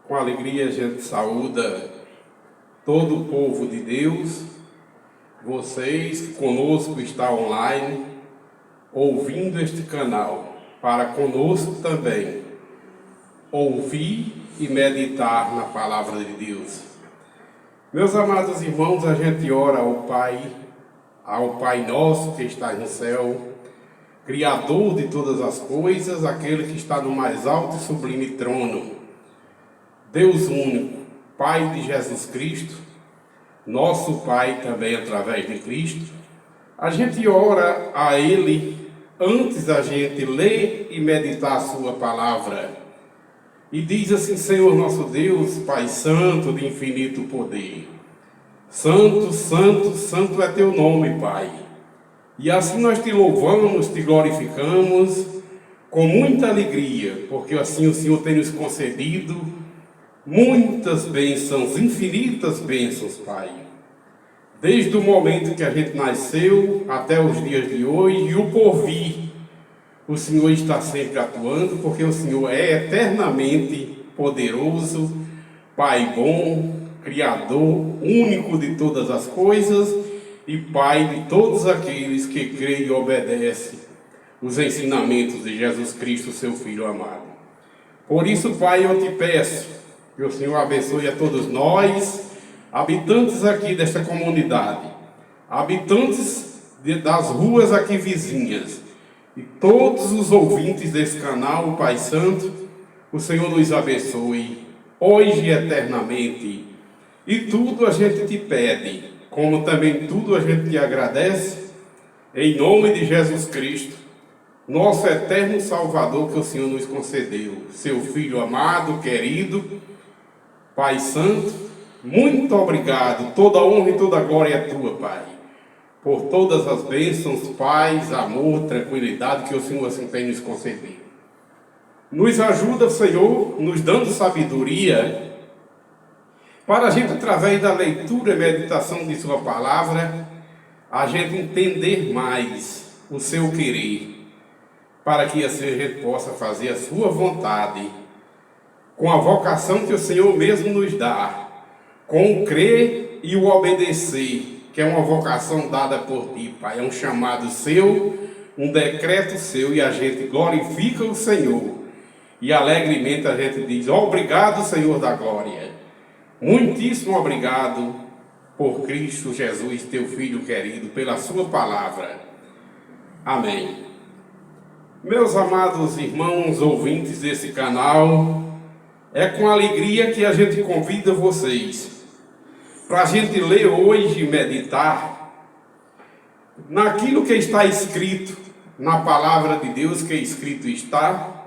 Com alegria a gente saúda todo o povo de Deus, vocês que conosco estão online, ouvindo este canal, para conosco também ouvir e meditar na palavra de Deus. Meus amados irmãos, a gente ora ao Pai nosso que está no céu, Criador de todas as coisas, aquele que está no mais alto e sublime trono, Deus único, Pai de Jesus Cristo, nosso Pai também através de Cristo. A gente ora a Ele antes da gente ler e meditar a Sua palavra. E diz assim: Senhor nosso Deus, Pai Santo de infinito poder, Santo, Santo, Santo é Teu nome, Pai. E assim nós Te louvamos, Te glorificamos com muita alegria, porque assim o Senhor tem nos concedido muitas bênçãos, infinitas bênçãos, Pai. Desde o momento que a gente nasceu até os dias de hoje e o porvir, o Senhor está sempre atuando, porque o Senhor é eternamente poderoso, Pai bom, Criador, único de todas as coisas e Pai de todos aqueles que creem e obedecem os ensinamentos de Jesus Cristo, seu Filho amado. Por isso, Pai, eu te peço que o Senhor abençoe a todos nós, habitantes aqui desta comunidade, habitantes das ruas aqui vizinhas, e todos os ouvintes desse canal, Pai Santo, o Senhor nos abençoe, hoje e eternamente. E tudo a gente te pede, como também tudo a gente te agradece, em nome de Jesus Cristo, nosso eterno Salvador que o Senhor nos concedeu, seu Filho amado, querido, Pai Santo, muito obrigado, toda honra e toda glória é tua, Pai, por todas as bênçãos, paz, amor, tranquilidade que o Senhor assim tem nos concedido. Nos ajuda, Senhor, nos dando sabedoria, para a gente, através da leitura e meditação de Sua palavra, a gente entender mais o Seu querer, para que assim a gente possa fazer a Sua vontade, com a vocação que o Senhor mesmo nos dá, com o crer e o obedecer, que é uma vocação dada por Ti, Pai, é um chamado Seu, um decreto Seu, e a gente glorifica o Senhor, e alegremente a gente diz: obrigado, Senhor da glória, muitíssimo obrigado por Cristo Jesus, Teu Filho querido, pela Sua palavra. Amém. Meus amados irmãos, ouvintes desse canal, é com alegria que a gente convida vocês para a gente ler hoje e meditar naquilo que está escrito na palavra de Deus, que escrito está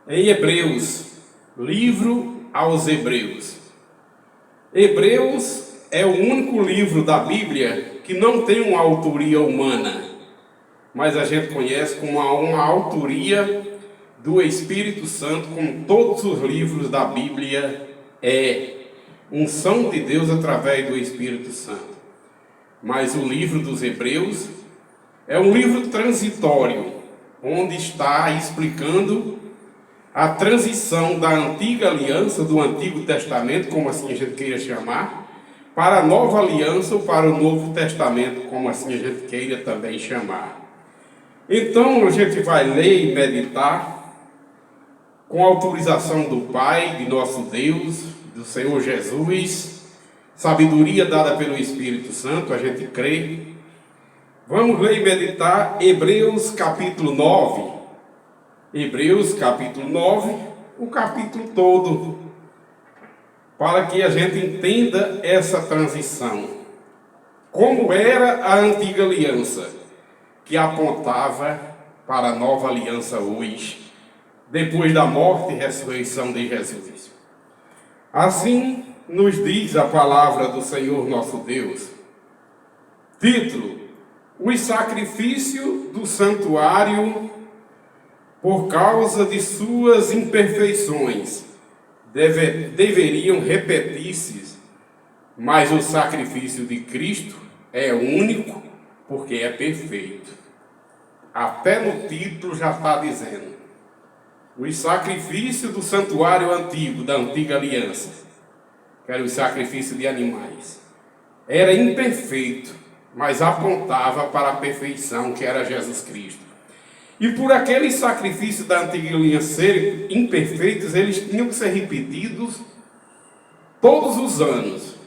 em Hebreus, livro aos Hebreus. Hebreus é o único livro da Bíblia que não tem uma autoria humana, mas a gente conhece como uma autoria do Espírito Santo, como todos os livros da Bíblia é unção de Deus através do Espírito Santo. Mas o livro dos Hebreus é um livro transitório, onde está explicando a transição da antiga aliança, do Antigo Testamento, como assim a gente queira chamar, para a nova aliança ou para o Novo Testamento, como assim a gente queira também chamar. Então a gente vai ler e meditar com a autorização do Pai, de nosso Deus, do Senhor Jesus, sabedoria dada pelo Espírito Santo, a gente crê. Vamos ler e meditar Hebreus capítulo 9. Hebreus capítulo 9, o capítulo todo, para que a gente entenda essa transição. Como era a antiga aliança, que apontava para a nova aliança hoje, depois da morte e ressurreição de Jesus. Assim nos diz a palavra do Senhor nosso Deus. Título: os sacrifícios do santuário, por causa de suas imperfeições, deveriam repetir-se, mas o sacrifício de Cristo é único, porque é perfeito. Até no título já está dizendo. os sacrifícios do santuário antigo, da antiga aliança, que era o sacrifício de animais, era imperfeito, mas apontava para a perfeição, que era Jesus Cristo. E por aqueles sacrifícios da antiga aliança serem imperfeitos, eles tinham que ser repetidos todos os anos.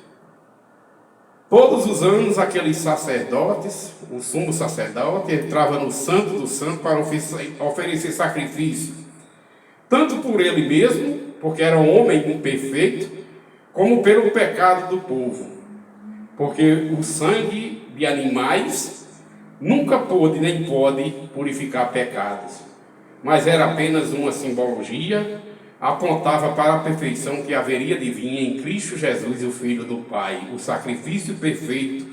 Todos os anos, aqueles sacerdotes, o sumo sacerdote, entrava no Santo do Santo para oferecer sacrifício, tanto por ele mesmo, porque era um homem imperfeito, como pelo pecado do povo. Porque o sangue de animais nunca pôde nem pode purificar pecados, mas era apenas uma simbologia, apontava para a perfeição que haveria de vir em Cristo Jesus, o Filho do Pai, o sacrifício perfeito,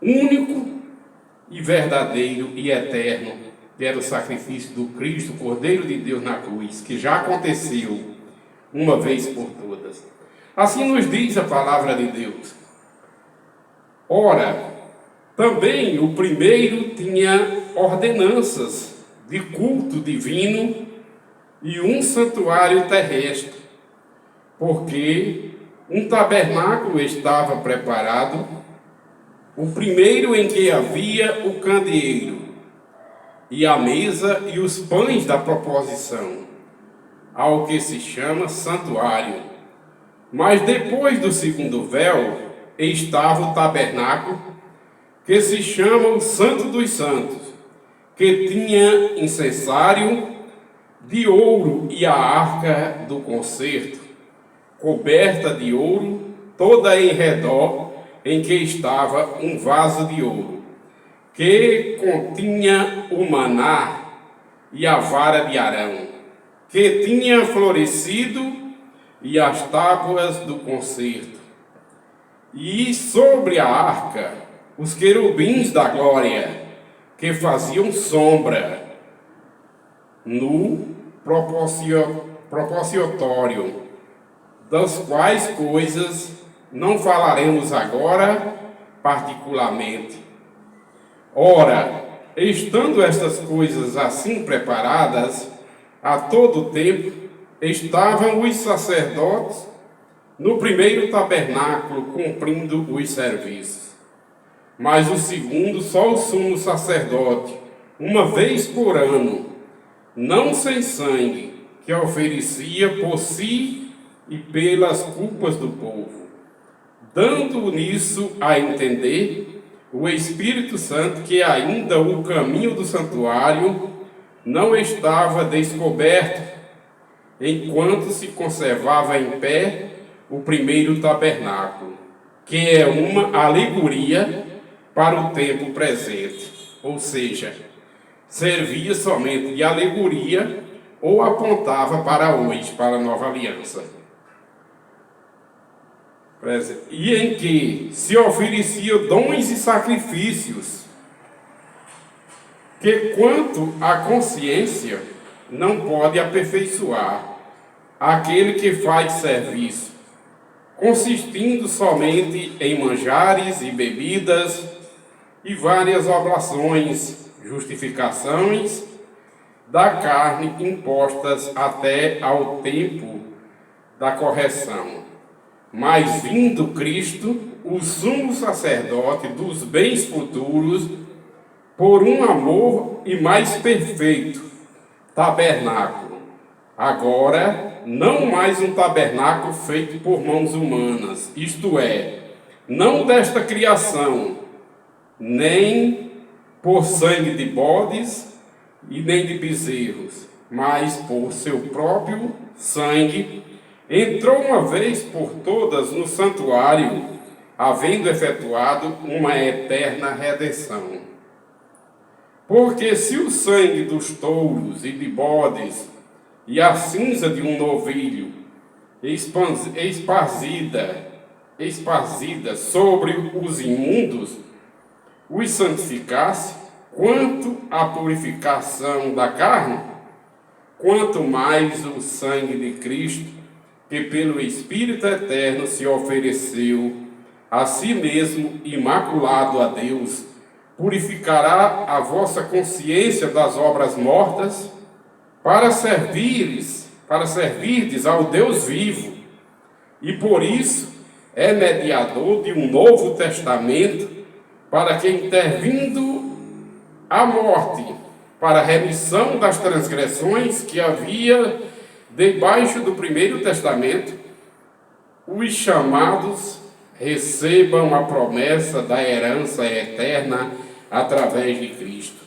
único e verdadeiro e eterno, que era o sacrifício do Cristo, Cordeiro de Deus na cruz, que já aconteceu uma vez por todas. Assim nos diz a palavra de Deus. Ora, também o primeiro tinha ordenanças de culto divino e um santuário terrestre, porque um tabernáculo estava preparado, o primeiro em que havia o candeeiro, e a mesa e os pães da proposição, ao que se chama santuário. Mas depois do segundo véu estava o tabernáculo, que se chama o Santo dos Santos, que tinha incensário de ouro e a arca do concerto, coberta de ouro, toda em redor, em que estava um vaso de ouro, que continha o maná e a vara de Arão, que tinha florescido, e as tábuas do concerto. E sobre a arca, os querubins da glória, que faziam sombra no propiciatório, das quais coisas não falaremos agora particularmente. Ora, estando estas coisas assim preparadas, a todo tempo estavam os sacerdotes no primeiro tabernáculo cumprindo os serviços. Mas o segundo, só o sumo sacerdote, uma vez por ano, não sem sangue, que oferecia por si e pelas culpas do povo, dando nisso a entender o Espírito Santo que ainda o caminho do santuário não estava descoberto, enquanto se conservava em pé o primeiro tabernáculo, que é uma alegoria para o tempo presente, ou seja, servia somente de alegoria ou apontava para hoje, para a nova aliança. E em que se ofereciam dons e sacrifícios, que quanto à consciência não pode aperfeiçoar aquele que faz serviço, consistindo somente em manjares e bebidas e várias oblações, justificações da carne impostas até ao tempo da correção. Mas vindo Cristo, o sumo sacerdote dos bens futuros, por um amor e mais perfeito tabernáculo, agora não mais um tabernáculo feito por mãos humanas, isto é, não desta criação, nem por sangue de bodes e nem de bezerros, mas por seu próprio sangue, entrou uma vez por todas no santuário, havendo efetuado uma eterna redenção. Porque se o sangue dos touros e de bodes e a cinza de um novilho esparzida sobre os imundos os santificasse, quanto à purificação da carne, quanto mais o sangue de Cristo, que pelo Espírito Eterno se ofereceu a si mesmo imaculado a Deus, purificará a vossa consciência das obras mortas para servirdes ao Deus vivo, e por isso é mediador de um novo testamento, para que, intervindo a morte, para a remissão das transgressões que havia debaixo do primeiro testamento, os chamados recebam a promessa da herança eterna através de Cristo.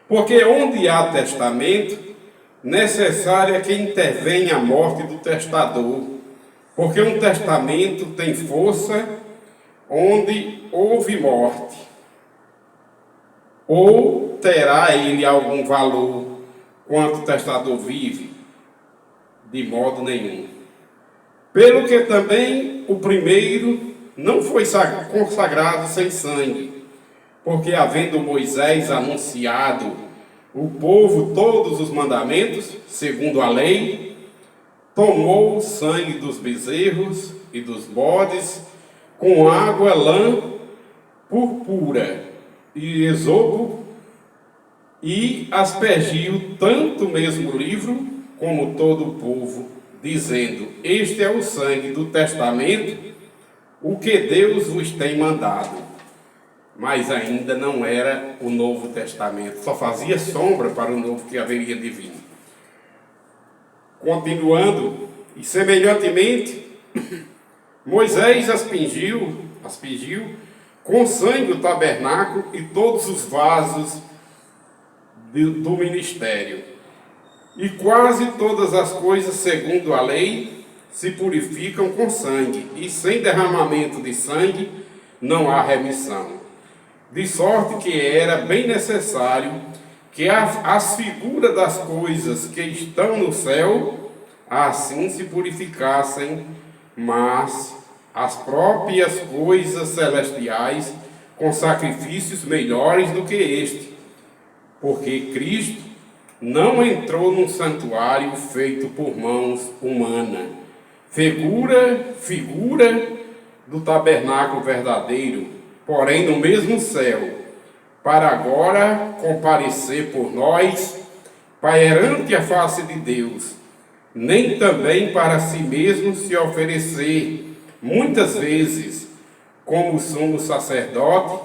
Porque onde há testamento, necessário é que intervenha a morte do testador, porque um testamento tem força onde houve morte. Ou terá ele algum valor quanto o testador vive? De modo nenhum. Pelo que também o primeiro não foi consagrado sem sangue, porque havendo Moisés anunciado o povo todos os mandamentos, segundo a lei, tomou o sangue dos bezerros e dos bodes com água, lã purpura e esopo, e aspergiu tanto o mesmo livro como todo o povo, dizendo: este é o sangue do testamento, o que Deus vos tem mandado. Mas ainda não era o Novo Testamento, só fazia sombra para o novo que haveria de vir. Continuando, e semelhantemente, Moisés aspergiu com sangue o tabernáculo e todos os vasos do ministério. E quase todas as coisas, segundo a lei, se purificam com sangue, e sem derramamento de sangue não há remissão. De sorte que era bem necessário que as figuras das coisas que estão no céu assim se purificassem, mas as próprias coisas celestiais com sacrifícios melhores do que este, porque Cristo não entrou num santuário feito por mãos humanas, figura do tabernáculo verdadeiro, porém no mesmo céu, para agora comparecer por nós, perante a face de Deus, nem também para si mesmo se oferecer, muitas vezes, como sumo sacerdote,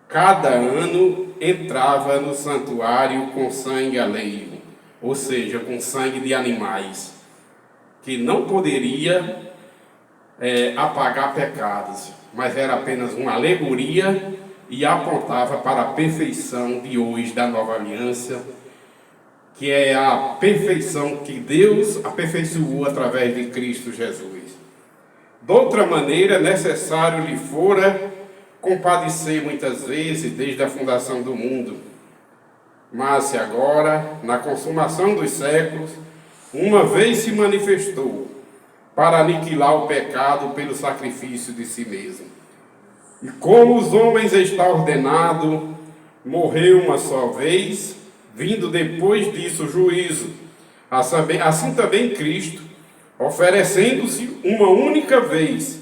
cada ano entrava no santuário com sangue alheio, ou seja, com sangue de animais, que não poderia apagar pecados, mas era apenas uma alegoria e apontava para a perfeição de hoje da nova aliança, que é a perfeição que Deus aperfeiçoou através de Cristo Jesus. De outra maneira, necessário lhe fora compadecer muitas vezes desde a fundação do mundo, mas se agora, na consumação dos séculos, uma vez se manifestou para aniquilar o pecado pelo sacrifício de si mesmo. E como os homens está ordenado, morreu uma só vez, vindo depois disso o juízo. Assim também Cristo, oferecendo-se uma única vez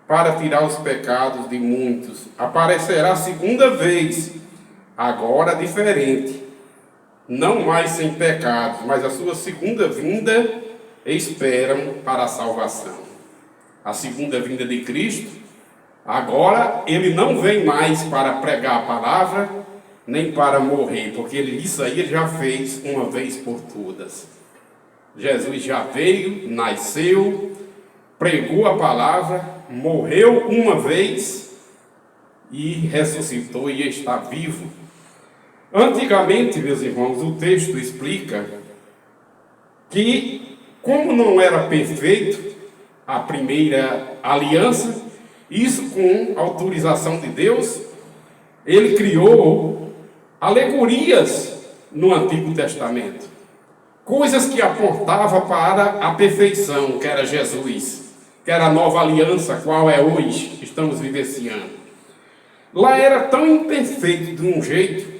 para tirar os pecados de muitos, aparecerá segunda vez, agora diferente, não mais sem pecados, mas a sua segunda vinda esperam para a salvação. A segunda vinda de Cristo, agora ele não vem mais para pregar a palavra, nem para morrer, porque isso aí ele já fez uma vez por todas. Jesus já veio, nasceu, pregou a palavra, morreu uma vez e ressuscitou e está vivo. Antigamente, meus irmãos, o texto explica que, como não era perfeito a primeira aliança, isso com autorização de Deus, ele criou alegorias no Antigo Testamento, coisas que apontavam para a perfeição, que era Jesus, que era a nova aliança, qual é hoje, estamos vivenciando. Lá era tão imperfeito de um jeito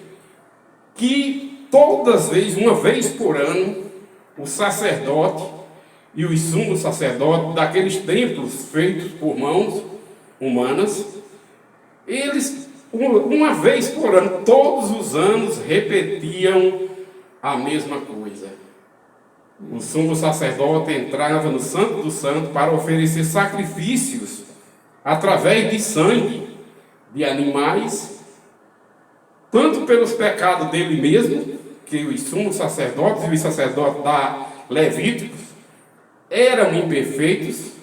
que todas as vezes, uma vez por ano, o sacerdote e os sumos sacerdotes daqueles templos feitos por mãos humanas, eles, uma vez por ano, todos os anos, repetiam a mesma coisa. O sumo sacerdote entrava no Santo do Santo para oferecer sacrifícios através de sangue de animais, tanto pelos pecados dele mesmo, que os sumos sacerdotes e os sacerdotes da Levíticos eram imperfeitos,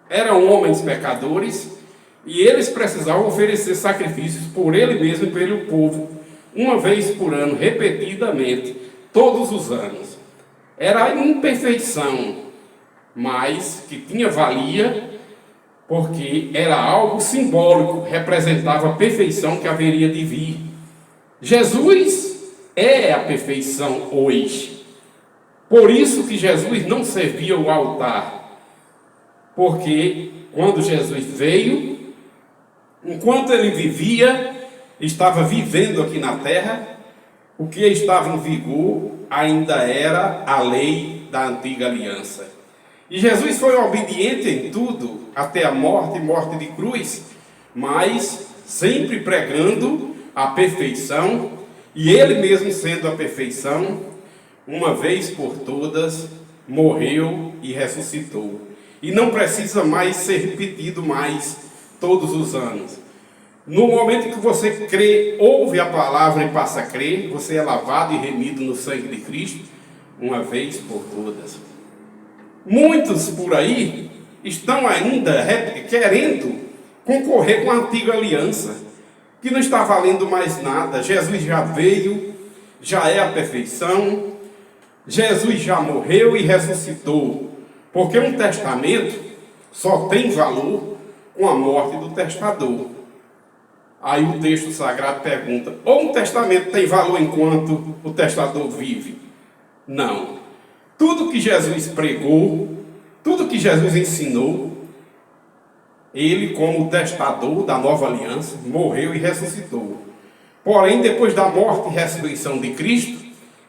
eram homens pecadores, e eles precisavam oferecer sacrifícios por ele mesmo e pelo povo, uma vez por ano, repetidamente, todos os anos. Era a imperfeição, mas que tinha valia, porque era algo simbólico, representava a perfeição que haveria de vir. Jesus é a perfeição hoje. Por isso que Jesus não servia o altar, porque quando Jesus veio, enquanto ele vivia, estava vivendo aqui na terra, o que estava em vigor ainda era a lei da antiga aliança. E Jesus foi obediente em tudo, até a morte de cruz, mas sempre pregando a perfeição, e ele mesmo sendo a perfeição, uma vez por todas, morreu e ressuscitou. E não precisa mais ser repetido mais todos os anos. No momento que você crê, ouve a palavra e passa a crer, você é lavado e remido no sangue de Cristo, uma vez por todas. Muitos por aí estão ainda querendo concorrer com a antiga aliança, que não está valendo mais nada. Jesus já veio, já é a perfeição, Jesus já morreu e ressuscitou, porque um testamento só tem valor com a morte do testador. Aí o texto sagrado pergunta: ou um testamento tem valor enquanto o testador vive? Não. Tudo que Jesus pregou, tudo que Jesus ensinou, ele, como testador da nova aliança, morreu e ressuscitou. Porém, depois da morte e ressurreição de Cristo,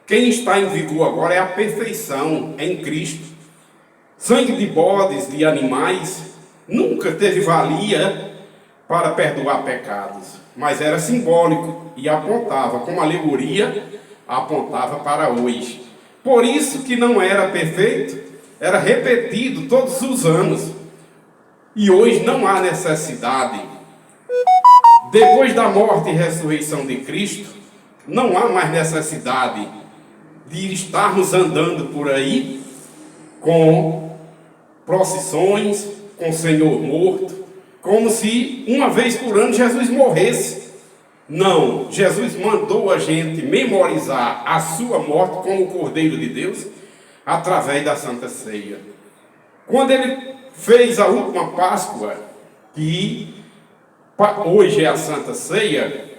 quem está em vigor agora é a perfeição em Cristo. Sangue de bodes, de animais, nunca teve valia para perdoar pecados, mas era simbólico e apontava, como alegoria, apontava para hoje. Por isso que não era perfeito, era repetido todos os anos. E hoje não há necessidade. Depois da morte e ressurreição de Cristo, não há mais necessidade de estarmos andando por aí com procissões, com o Senhor morto, como se uma vez por ano Jesus morresse. Não, Jesus mandou a gente memorizar a sua morte como o Cordeiro de Deus através da Santa Ceia. Quando ele fez a última Páscoa, que hoje é a Santa Ceia,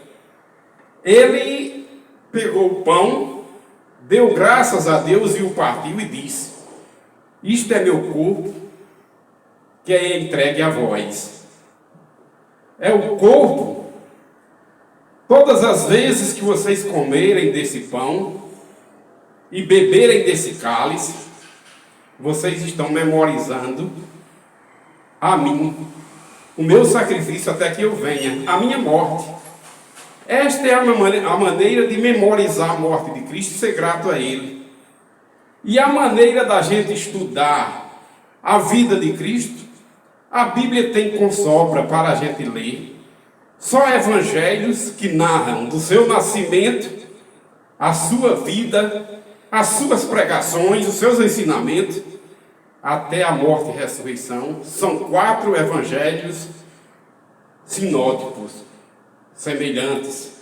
ele pegou o pão, deu graças a Deus e o partiu e disse: isto é meu corpo, que é entregue a vós. É o corpo. Todas as vezes que vocês comerem desse pão e beberem desse cálice, vocês estão memorizando a mim, o meu sacrifício até que eu venha, a minha morte. Esta é a maneira de memorizar a morte de Cristo e ser grato a Ele. E a maneira da gente estudar a vida de Cristo, a Bíblia tem com sobra para a gente ler. Só evangelhos que narram do seu nascimento, a sua vida, as suas pregações, os seus ensinamentos, até a morte e ressurreição. São 4 evangelhos sinóticos, semelhantes.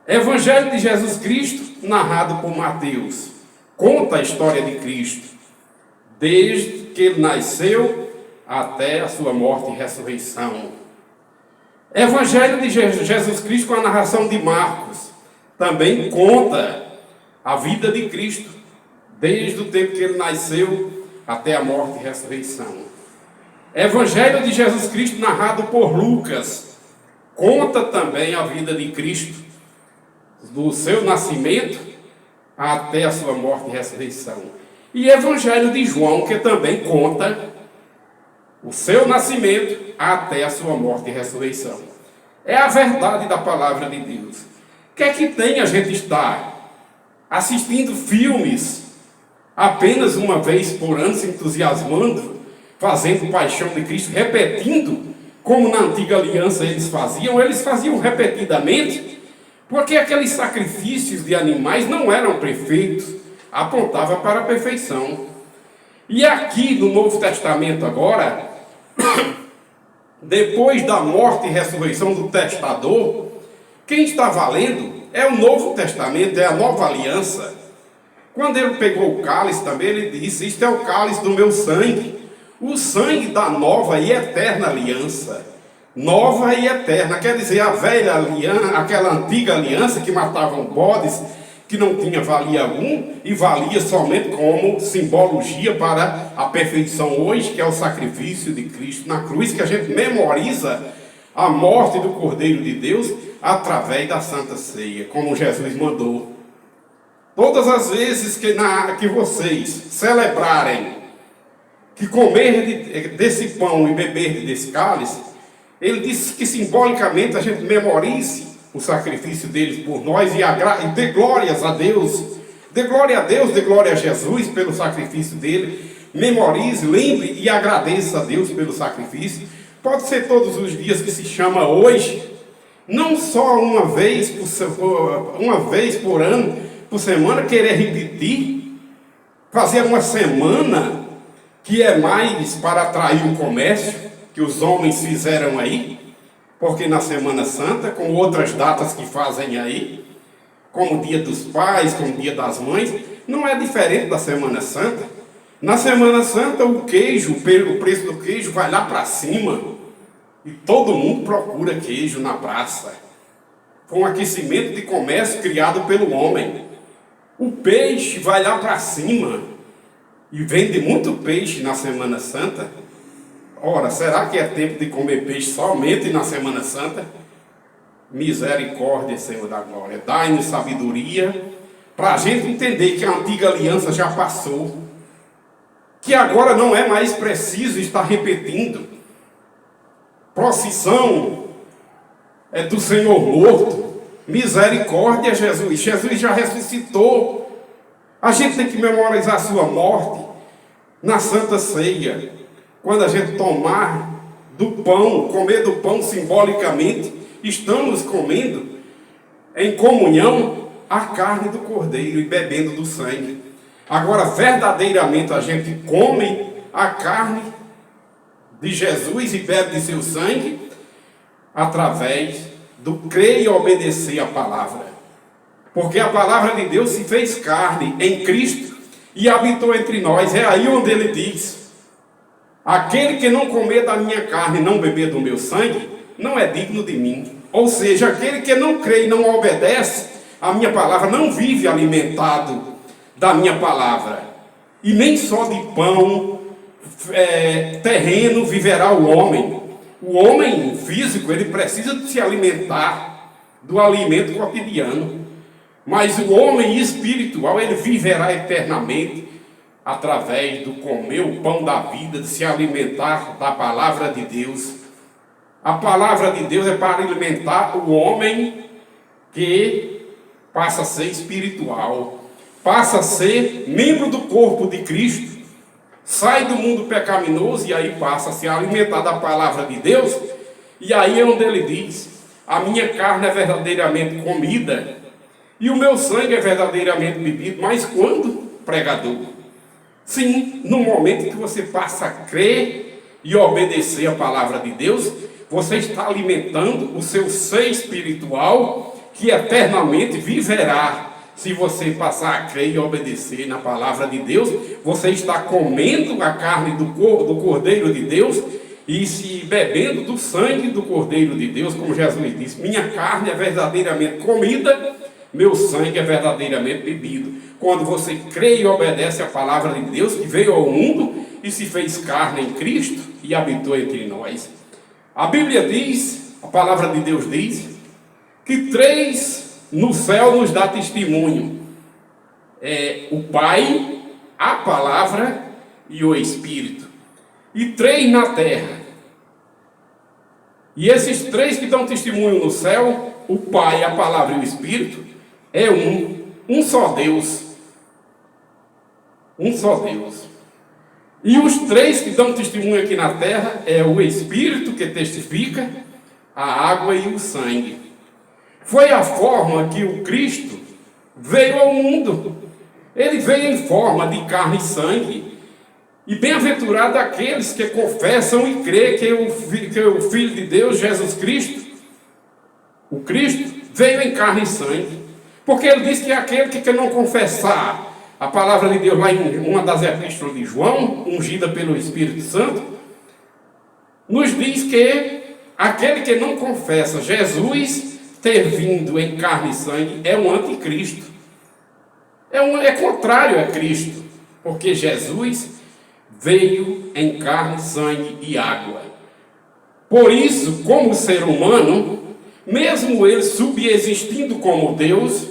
Evangelho de Jesus Cristo, narrado por Mateus, conta a história de Cristo, desde que ele nasceu até a sua morte e ressurreição. Evangelho de Jesus Cristo, com a narração de Marcos, também conta a vida de Cristo, desde o tempo que ele nasceu até a morte e ressurreição. Evangelho de Jesus Cristo, narrado por Lucas, conta também a vida de Cristo, do seu nascimento até a sua morte e ressurreição. E Evangelho de João, que também conta o seu nascimento até a sua morte e ressurreição. É a verdade da palavra de Deus. O que é que tem a gente estar assistindo filmes apenas uma vez por ano, se entusiasmando, fazendo paixão de Cristo, repetindo, como na antiga aliança eles faziam repetidamente, porque aqueles sacrifícios de animais não eram perfeitos, apontava para a perfeição. E aqui no Novo Testamento agora, depois da morte e ressurreição do testador, quem está valendo é o Novo Testamento, é a nova aliança. Quando ele pegou o cálice também, ele disse: isto é o cálice do meu sangue, o sangue da nova e eterna aliança. Nova e eterna, quer dizer, a velha aliança, aquela antiga aliança que matavam bodes, que não tinha valia algum, e valia somente como simbologia para a perfeição hoje, que é o sacrifício de Cristo na cruz, que a gente memoriza a morte do Cordeiro de Deus através da Santa Ceia, como Jesus mandou. Todas as vezes que vocês celebrarem, que comer desse pão e beber desse cálice, ele disse que simbolicamente a gente memorize o sacrifício deles por nós e dê glórias a Deus, dê glória a Deus, dê glória a Jesus pelo sacrifício dele, memorize, lembre e agradeça a Deus pelo sacrifício. Pode ser todos os dias que se chama hoje, não só uma vez por ano, por semana, querer repetir, fazer uma semana que é mais para atrair o comércio, que os homens fizeram aí, porque na Semana Santa, com outras datas que fazem aí, como o Dia dos Pais, como o Dia das Mães, não é diferente da Semana Santa. Na Semana Santa, o preço do queijo vai lá para cima, e todo mundo procura queijo na praça. Foi um aquecimento de comércio criado pelo homem. O peixe vai lá para cima, e vende muito peixe na Semana Santa. Ora, será que é tempo de comer peixe somente na Semana Santa? Misericórdia, Senhor da glória. Dai-nos sabedoria para a gente entender que a antiga aliança já passou, que agora não é mais preciso estar repetindo. Procissão é do Senhor morto. Misericórdia, Jesus. Jesus já ressuscitou. A gente tem que memorizar a sua morte na Santa Ceia. Quando a gente tomar do pão, comer do pão simbolicamente, estamos comendo em comunhão a carne do Cordeiro e bebendo do sangue. Agora, verdadeiramente, a gente come a carne de Jesus e bebe de seu sangue através do crer e obedecer a palavra. Porque a palavra de Deus se fez carne em Cristo e habitou entre nós. É aí onde ele diz: aquele que não comer da minha carne e não beber do meu sangue, não é digno de mim. Ou seja, aquele que não crê e não obedece a minha palavra, não vive alimentado da minha palavra. E nem só de pão terreno viverá o homem. O homem físico, ele precisa de se alimentar do alimento cotidiano. Mas o homem espiritual, ele viverá eternamente através do comer o pão da vida, de se alimentar da palavra de Deus. A palavra de Deus é para alimentar o homem que passa a ser espiritual, passa a ser membro do corpo de Cristo, sai do mundo pecaminoso e aí passa a se alimentar da palavra de Deus. E aí é onde ele diz: a minha carne é verdadeiramente comida e o meu sangue é verdadeiramente bebido. Mas quando, pregador? Sim, no momento que você passa a crer e obedecer a palavra de Deus, você está alimentando o seu ser espiritual, que eternamente viverá. Se você passar a crer e obedecer na palavra de Deus, você está comendo a carne do Cordeiro de Deus e se bebendo do sangue do Cordeiro de Deus, como Jesus disse: minha carne é verdadeiramente comida, meu sangue é verdadeiramente bebido. Quando você crê e obedece a palavra de Deus, que veio ao mundo e se fez carne em Cristo e habitou entre nós. A Bíblia diz, a palavra de Deus diz, que 3 no céu nos dá testemunho: o Pai, a palavra e o Espírito. E 3 na terra. E esses 3 que dão testemunho no céu, o Pai, a palavra e o Espírito, é um. um só Deus. Um só Deus. E os três que dão testemunho aqui na terra é o Espírito que testifica, a água e o sangue. Foi a forma que o Cristo veio ao mundo. Ele veio em forma de carne e sangue. E bem-aventurado aqueles que confessam e creem que o Filho de Deus, Jesus Cristo, o Cristo, veio em carne e sangue. Porque ele diz que aquele que não confessar a palavra de Deus lá em uma das epístolas de João, ungida pelo Espírito Santo, nos diz que aquele que não confessa Jesus ter vindo em carne e sangue é um anticristo. É contrário a Cristo, porque Jesus veio em carne, sangue e água. Por isso, como ser humano, mesmo ele subexistindo como Deus,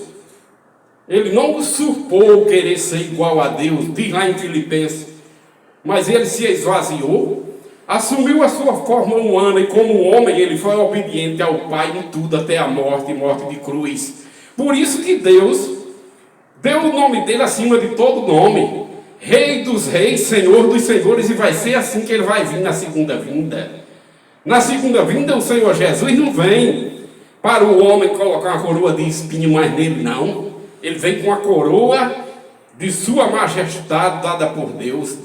ele não usurpou querer ser igual a Deus, diz lá em Filipenses, mas ele se esvaziou, assumiu a sua forma humana e como homem ele foi obediente ao Pai em tudo até a morte e morte de cruz. Por isso que Deus deu o nome dele acima de todo nome, Rei dos reis, Senhor dos senhores, e vai ser assim que ele vai vir na segunda vinda. Na segunda vinda o Senhor Jesus não vem para o homem colocar uma coroa de espinho mais nele, não. Ele vem com a coroa de sua majestade dada por Deus.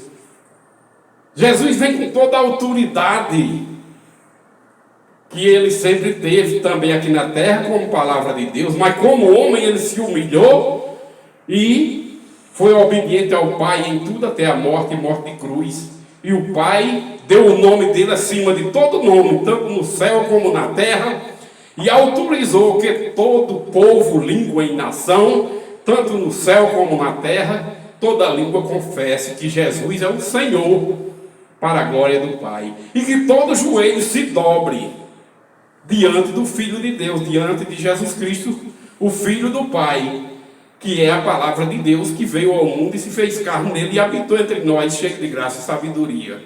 Jesus vem com toda a autoridade que ele sempre teve também aqui na terra como palavra de Deus, mas como homem ele se humilhou e foi obediente ao Pai em tudo até a morte e morte de cruz. E o Pai deu o nome dele acima de todo nome, tanto no céu como na terra, e autorizou que todo povo, língua e nação, tanto no céu como na terra, toda língua confesse que Jesus é o Senhor, para a glória do Pai. E que todo joelho se dobre diante do Filho de Deus, diante de Jesus Cristo, o Filho do Pai, que é a palavra de Deus que veio ao mundo e se fez carne nele e habitou entre nós, cheio de graça e sabedoria.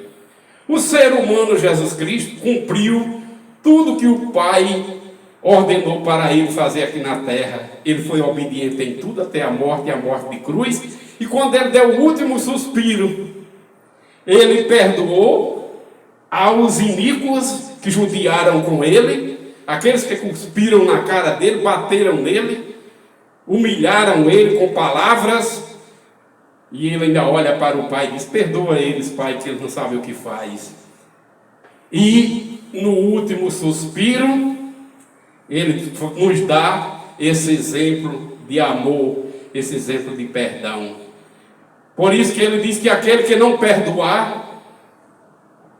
O ser humano Jesus Cristo cumpriu tudo que o Pai ordenou para ele fazer aqui na terra. Ele foi obediente em tudo até a morte e a morte de cruz. E quando ele deu o último suspiro, ele perdoou aos iníquos que judiaram com ele, aqueles que cuspiram na cara dele, bateram nele, humilharam ele com palavras, e ele ainda olha para o Pai e diz: perdoa eles, Pai, que eles não sabem o que faz. E no último suspiro ele nos dá esse exemplo de amor, esse exemplo de perdão. Por isso que ele diz que aquele que não perdoar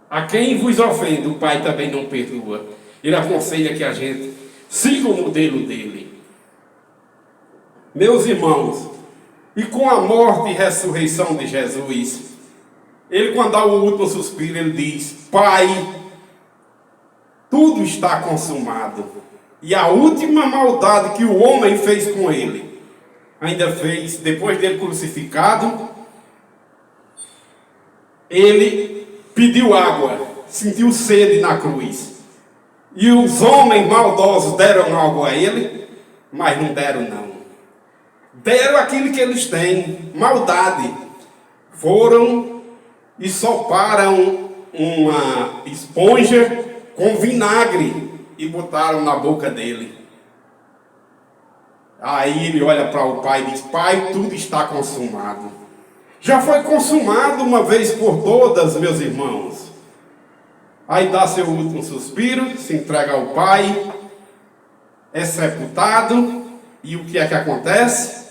a quem vos ofende, o Pai também não perdoa. Ele aconselha que a gente siga o modelo dele. Meus irmãos, e com a morte e ressurreição de Jesus, ele, quando dá o último suspiro, ele diz: Pai, tudo está consumado. E a última maldade que o homem fez com ele, ainda fez, depois dele crucificado, ele pediu água, sentiu sede na cruz. E os homens maldosos deram algo a ele, mas não deram não. Deram aquilo que eles têm, maldade. Foram e soparam uma esponja com vinagre e botaram na boca dele. Aí ele olha para o Pai e diz: Pai, tudo está consumado. Já foi consumado uma vez por todas, meus irmãos. Aí dá seu último suspiro, se entrega ao Pai, é sepultado, e o que é que acontece?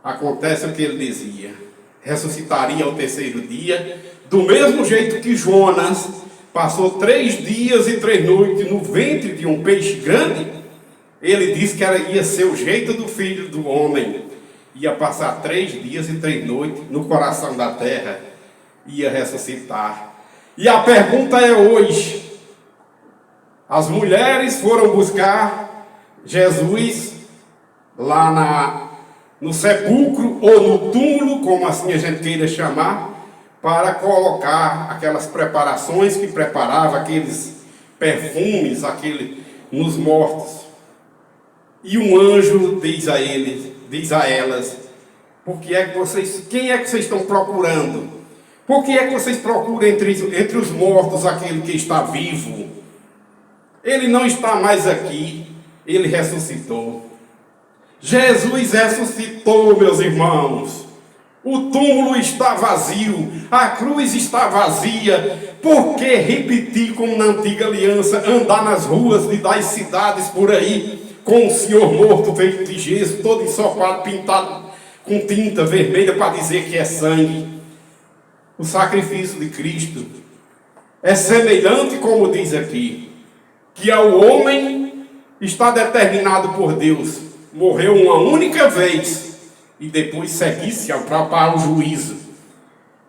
Acontece o que ele dizia: ressuscitaria ao terceiro dia, do mesmo jeito que Jonas passou 3 dias e 3 noites no ventre de um peixe grande. Ele disse que ia ser o jeito do Filho do Homem, ia passar 3 dias e 3 noites no coração da terra, ia ressuscitar. E a pergunta é hoje: as mulheres foram buscar Jesus lá no sepulcro ou no túmulo, como assim a gente queira chamar, para colocar aquelas preparações que preparava, aqueles perfumes, nos mortos. E um anjo diz a elas: quem é que vocês estão procurando? Por que é que vocês procuram entre os mortos aquele que está vivo? Ele não está mais aqui, ele ressuscitou. Jesus ressuscitou, meus irmãos. O túmulo está vazio, a cruz está vazia. Por que repetir como na antiga aliança, andar nas ruas das cidades por aí, com o Senhor morto feito de gesso, todo ensopado, pintado com tinta vermelha para dizer que é sangue? O sacrifício de Cristo é semelhante, como diz aqui, que ao homem está determinado por Deus, morreu uma única vez e depois seguisse para o juízo.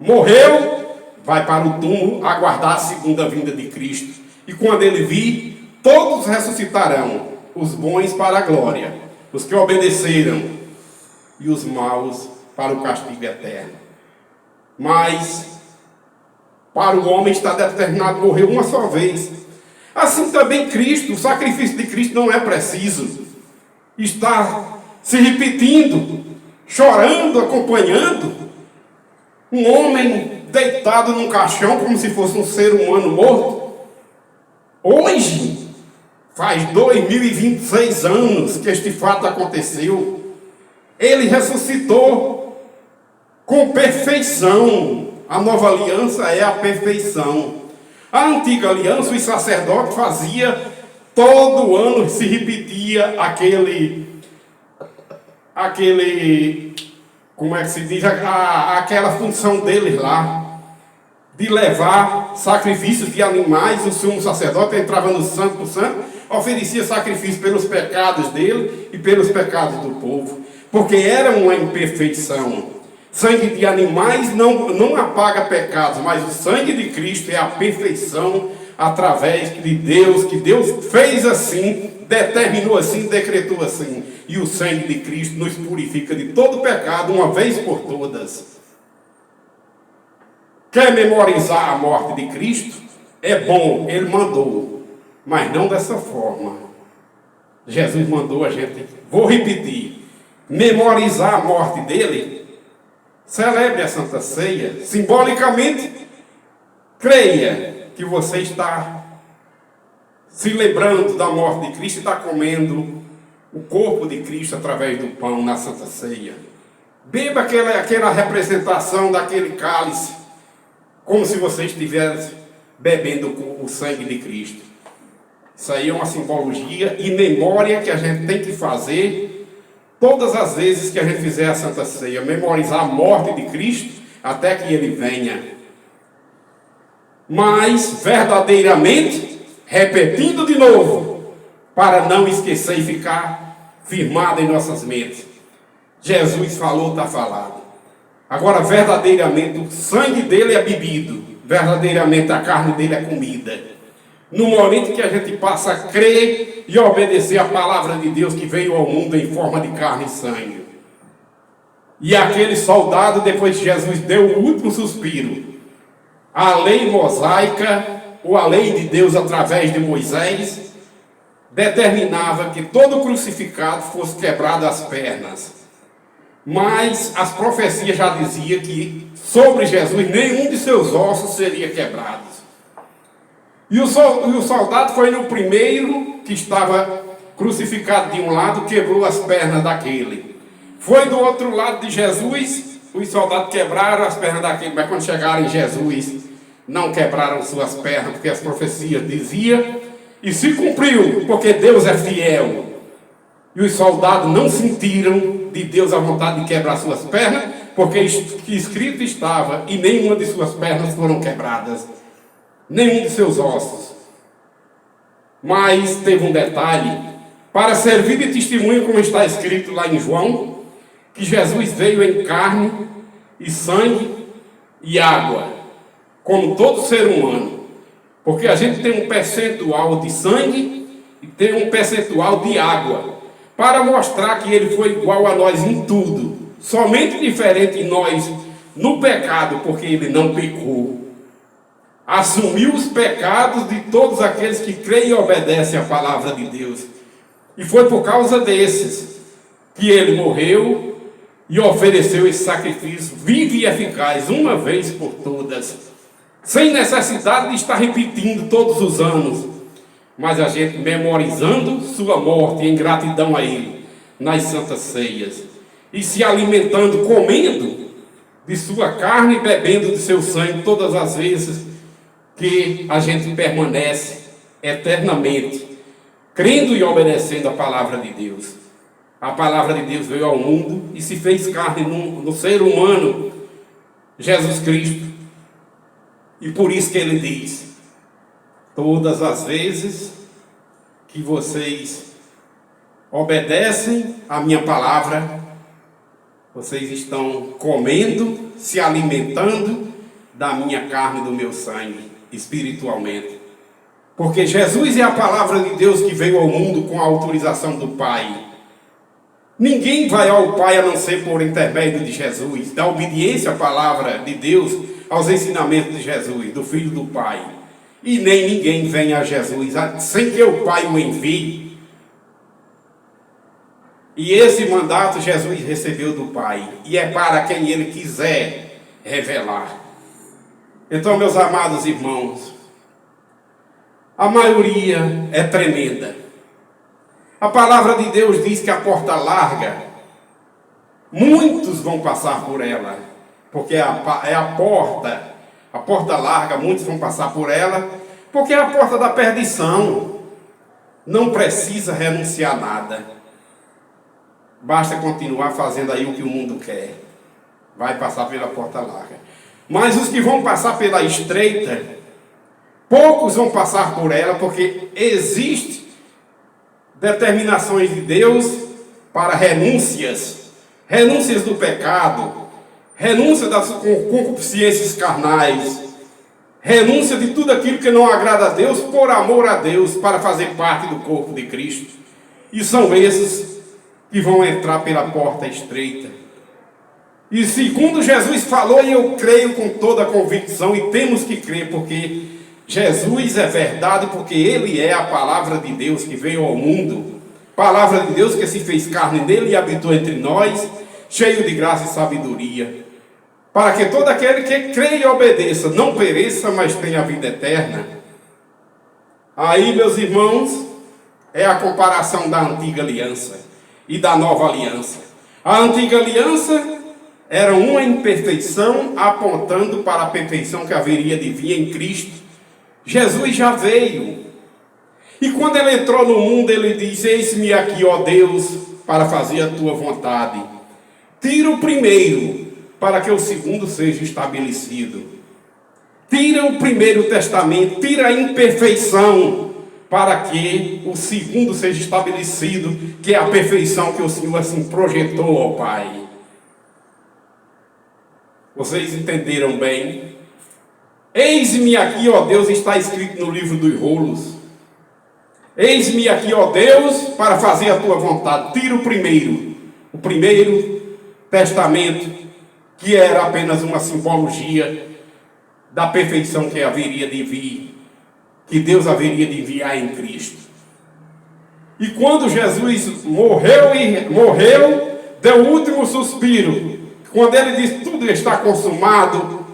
Morreu, vai para o túmulo aguardar a segunda vinda de Cristo. E quando ele vir, todos ressuscitarão, os bons para a glória, os que obedeceram, e os maus para o castigo eterno. Mas para o homem está determinado morrer uma só vez. Assim também Cristo, o sacrifício de Cristo não é preciso. Está se repetindo, chorando, acompanhando. Um homem deitado num caixão como se fosse um ser humano morto. Hoje, faz 2026 anos que este fato aconteceu. Ele ressuscitou com perfeição. A nova aliança é a perfeição. A antiga aliança, os sacerdotes fazia todo ano, se repetia como é que se diz, aquela função deles lá, de levar sacrifícios de animais. O sumo sacerdote entrava no santo do santo, oferecia sacrifício pelos pecados dele e pelos pecados do povo, porque era uma imperfeição. Sangue de animais não apaga pecados, mas o sangue de Cristo é a perfeição através de Deus, que Deus fez assim, determinou assim, decretou assim. E o sangue de Cristo nos purifica de todo pecado, uma vez por todas. Quer memorizar a morte de Cristo? É bom, ele mandou, mas não dessa forma. Jesus mandou a gente, vou repetir, memorizar a morte dele. Celebre a Santa Ceia, simbolicamente, creia que você está se lembrando da morte de Cristo e está comendo o corpo de Cristo através do pão na Santa Ceia. Beba aquela representação daquele cálice, como se você estivesse bebendo o sangue de Cristo. Isso aí é uma simbologia e memória que a gente tem que fazer todas as vezes que a gente fizer a Santa Ceia, memorizar a morte de Cristo até que ele venha. Mas, verdadeiramente, repetindo de novo, para não esquecer e ficar firmado em nossas mentes. Jesus falou, está falado. Agora, verdadeiramente, o sangue dele é bebido, verdadeiramente a carne dele é comida. No momento que a gente passa a crer e obedecer a palavra de Deus que veio ao mundo em forma de carne e sangue. E aquele soldado, depois que Jesus deu o último suspiro, a lei mosaica, ou a lei de Deus através de Moisés, determinava que todo crucificado fosse quebrado as pernas. Mas as profecias já diziam que sobre Jesus nenhum de seus ossos seria quebrado. E o soldado foi no primeiro que estava crucificado de um lado, quebrou as pernas daquele. Foi do outro lado de Jesus, os soldados quebraram as pernas daquele, mas quando chegaram em Jesus, não quebraram suas pernas, porque as profecias diziam, e se cumpriu, porque Deus é fiel. E os soldados não sentiram de Deus a vontade de quebrar suas pernas, porque escrito estava, e nenhuma de suas pernas foram quebradas. Nenhum de seus ossos. Mas teve um detalhe, para servir de testemunho, como está escrito lá em João, que Jesus veio em carne e sangue e água, como todo ser humano, porque a gente tem um percentual de sangue e tem um percentual de água, para mostrar que ele foi igual a nós em tudo, somente diferente em nós no pecado, porque ele não pecou. Assumiu os pecados de todos aqueles que creem e obedecem à palavra de Deus. E foi por causa desses que ele morreu e ofereceu esse sacrifício vivo e eficaz, uma vez por todas, sem necessidade de estar repetindo todos os anos, mas a gente memorizando sua morte em gratidão a ele, nas santas ceias, e se alimentando, comendo de sua carne e bebendo de seu sangue todas as vezes que a gente permanece eternamente, crendo e obedecendo a palavra de Deus. A palavra de Deus veio ao mundo e se fez carne no ser humano, Jesus Cristo. E por isso que ele diz: todas as vezes que vocês obedecem a minha palavra, vocês estão comendo, se alimentando da minha carne e do meu sangue, espiritualmente. Porque Jesus é a palavra de Deus que veio ao mundo com a autorização do Pai. Ninguém vai ao Pai a não ser por intermédio de Jesus, da obediência à palavra de Deus, aos ensinamentos de Jesus, do Filho do Pai. E nem ninguém vem a Jesus sem que o Pai o envie. E esse mandato Jesus recebeu do Pai, e é para quem ele quiser revelar. Então, meus amados irmãos, a maioria é tremenda. A palavra de Deus diz que a porta larga, muitos vão passar por ela, porque é a porta larga, muitos vão passar por ela, porque é a porta da perdição. Não precisa renunciar a nada, basta continuar fazendo aí o que o mundo quer, vai passar pela porta larga. Mas os que vão passar pela estreita, poucos vão passar por ela, porque existe determinações de Deus para renúncias do pecado, renúncia das concupiscências carnais, renúncia de tudo aquilo que não agrada a Deus, por amor a Deus, para fazer parte do corpo de Cristo. E são esses que vão entrar pela porta estreita. E segundo Jesus falou, e eu creio com toda a convicção, e temos que crer, porque Jesus é verdade, porque Ele é a palavra de Deus que veio ao mundo, palavra de Deus que se fez carne nele e habitou entre nós, cheio de graça e sabedoria, para que todo aquele que crê e obedeça não pereça, mas tenha a vida eterna. Aí, meus irmãos, é a comparação da antiga aliança e da nova aliança. A antiga aliança era uma imperfeição apontando para a perfeição que haveria de vir em Cristo. Jesus já veio, e quando ele entrou no mundo, ele disse: eis-me aqui, ó Deus, para fazer a tua vontade. Tira o primeiro, para que o segundo seja estabelecido. Tira o primeiro testamento, tira a imperfeição, para que o segundo seja estabelecido, que é a perfeição que o Senhor assim projetou, ó Pai. Vocês entenderam bem? Eis-me aqui, ó Deus, está escrito no livro dos rolos. Eis-me aqui, ó Deus, para fazer a tua vontade. Tira o primeiro testamento, que era apenas uma simbologia da perfeição que haveria de vir, que Deus haveria de enviar em Cristo. E quando Jesus morreu, deu o último suspiro, quando ele disse: tudo está consumado,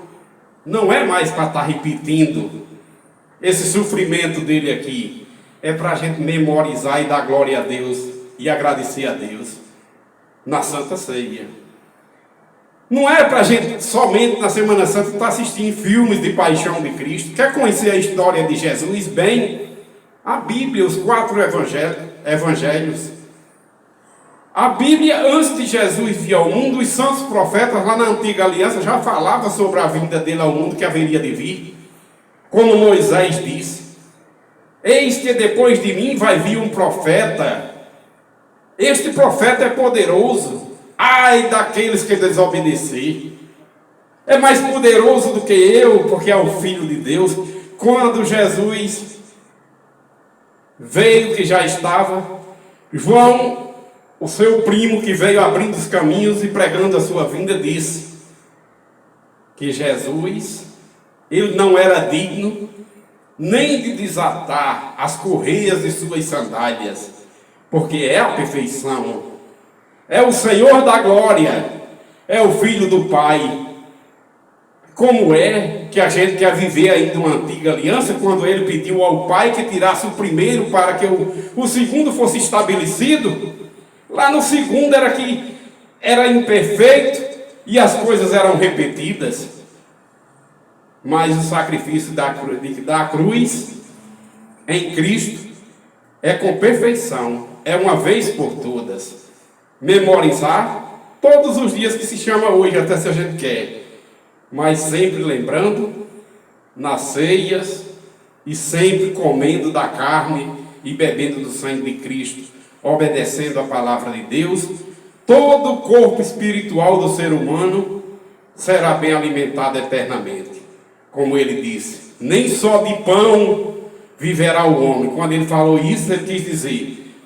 não é mais para estar repetindo esse sofrimento dele aqui. É para a gente memorizar e dar glória a Deus e agradecer a Deus na Santa Ceia. Não é para a gente somente na Semana Santa estar assistindo filmes de paixão de Cristo. Quer conhecer a história de Jesus? Bem, a Bíblia, os 4 evangelhos. A Bíblia, antes de Jesus vir ao mundo, os santos profetas lá na Antiga Aliança já falavam sobre a vinda dele ao mundo, que haveria de vir. Como Moisés disse: eis que depois de mim vai vir um profeta. Este profeta é poderoso. Ai daqueles que desobedecer. É mais poderoso do que eu, porque é o Filho de Deus. Quando Jesus veio, que já estava, João, o seu primo, que veio abrindo os caminhos e pregando a sua vinda, disse que Jesus, ele não era digno nem de desatar as correias de suas sandálias, porque é a perfeição. É o Senhor da glória, é o Filho do Pai. Como é que a gente quer viver ainda uma antiga aliança, quando ele pediu ao Pai que tirasse o primeiro para que o segundo fosse estabelecido? Lá no segundo era que era imperfeito e as coisas eram repetidas. Mas o sacrifício da cruz em Cristo é com perfeição, é uma vez por todas. Memorizar todos os dias que se chama hoje, até se a gente quer, mas sempre lembrando nas ceias e sempre comendo da carne e bebendo do sangue de Cristo, obedecendo a palavra de Deus. Todo o corpo espiritual do ser humano será bem alimentado eternamente. Como ele disse, nem só de pão viverá o homem. Quando ele falou isso, ele quis dizer,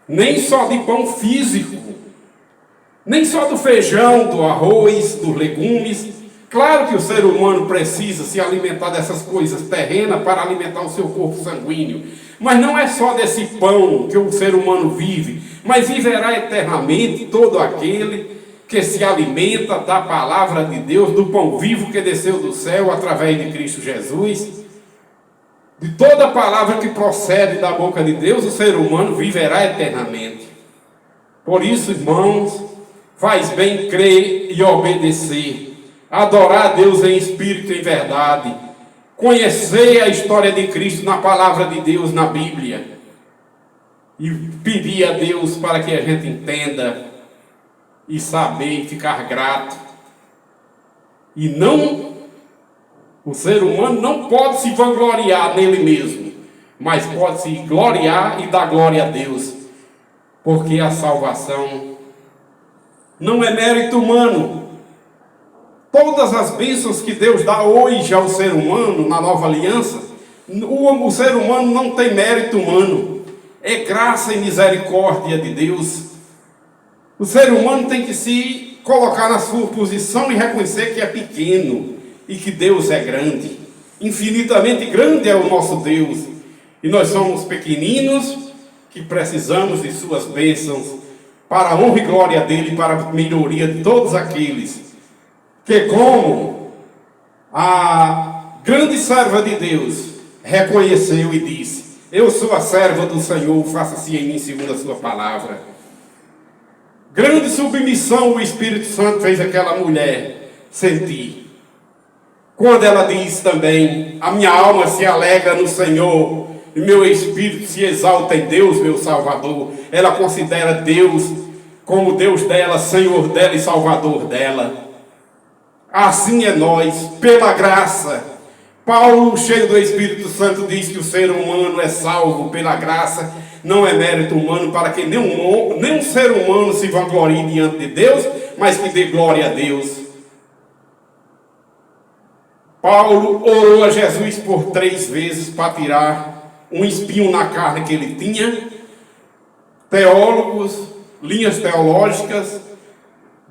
nem só de pão físico, nem só do feijão, do arroz, dos legumes. Claro que o ser humano precisa se alimentar dessas coisas terrenas para alimentar o seu corpo sanguíneo. Mas não é só desse pão que o ser humano vive, mas viverá eternamente todo aquele que se alimenta da palavra de Deus, do pão vivo que desceu do céu através de Cristo Jesus. De toda palavra que procede da boca de Deus, o ser humano viverá eternamente. Por isso, irmãos, faz bem crer e obedecer, adorar a Deus em espírito e em verdade, conhecer a história de Cristo na palavra de Deus, na Bíblia, e pedir a Deus para que a gente entenda e saber e ficar grato. E não, o ser humano não pode se vangloriar nele mesmo, mas pode se gloriar e dar glória a Deus, porque a salvação não é mérito humano. Todas as bênçãos que Deus dá hoje ao ser humano, na nova aliança, o ser humano não tem mérito humano, é graça e misericórdia de Deus. O ser humano tem que se colocar na sua posição e reconhecer que é pequeno e que Deus é grande. Infinitamente grande é o nosso Deus, e nós somos pequeninos que precisamos de suas bênçãos para a honra e glória dele, para a melhoria de todos aqueles que, como a grande serva de Deus, reconheceu e disse: eu sou a serva do Senhor, faça-se em mim segundo a sua palavra. Grande submissão o Espírito Santo fez aquela mulher sentir, quando ela diz também: a minha alma se alegra no Senhor, e meu espírito se exalta em Deus, meu Salvador. Ela considera Deus como Deus dela, Senhor dela e Salvador dela. Assim é nós, pela graça. Paulo, cheio do Espírito Santo, diz que o ser humano é salvo pela graça, não é mérito humano, para que nenhum ser humano se vanglorie diante de Deus, mas que dê glória a Deus. Paulo orou a Jesus por 3 vezes para tirar um espinho na carne que ele tinha. Teólogos, linhas teológicas,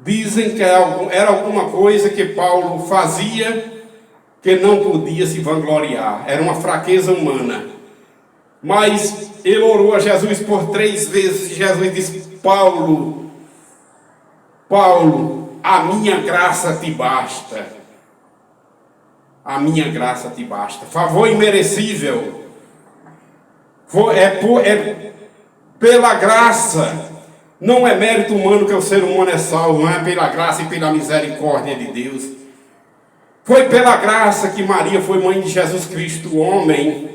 dizem que era alguma coisa que Paulo fazia que não podia se vangloriar, era uma fraqueza humana. Mas ele orou a Jesus por 3 vezes, e Jesus disse: Paulo, a minha graça te basta. A minha graça te basta. Favor imerecível. É pela graça. Não é mérito humano que o ser humano é salvo, não é pela graça e pela misericórdia de Deus. Foi pela graça que Maria foi mãe de Jesus Cristo, homem,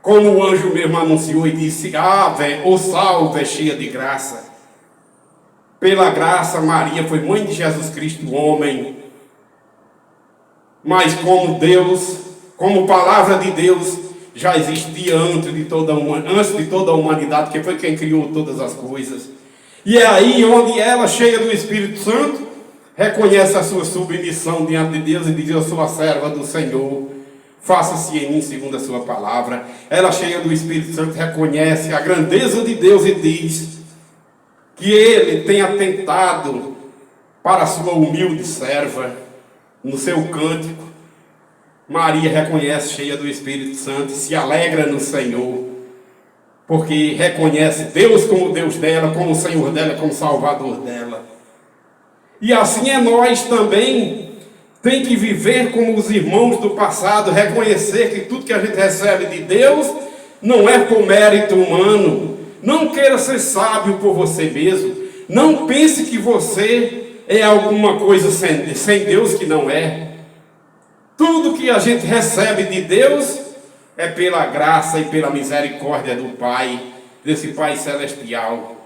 como o anjo mesmo anunciou e disse: Ave, o salve, cheia de graça. Pela graça, Maria foi mãe de Jesus Cristo, homem. Mas como Deus, como palavra de Deus, já existia antes de toda a humanidade, que foi quem criou todas as coisas. E é aí onde ela, cheia do Espírito Santo, reconhece a sua submissão diante de Deus e diz: eu sou a serva do Senhor, faça-se em mim segundo a sua palavra. Ela, cheia do Espírito Santo, reconhece a grandeza de Deus e diz que ele tem atentado para a sua humilde serva. No seu cântico, Maria reconhece, cheia do Espírito Santo, e se alegra no Senhor. porque reconhece Deus como Deus dela, como Senhor dela, como Salvador dela. E assim é nós também, tem que viver como os irmãos do passado, reconhecer que tudo que a gente recebe de Deus não é por mérito humano. Não queira ser sábio por você mesmo. Não pense que você é alguma coisa sem Deus, que não é. Tudo que a gente recebe de Deus é pela graça e pela misericórdia do Pai, desse Pai celestial.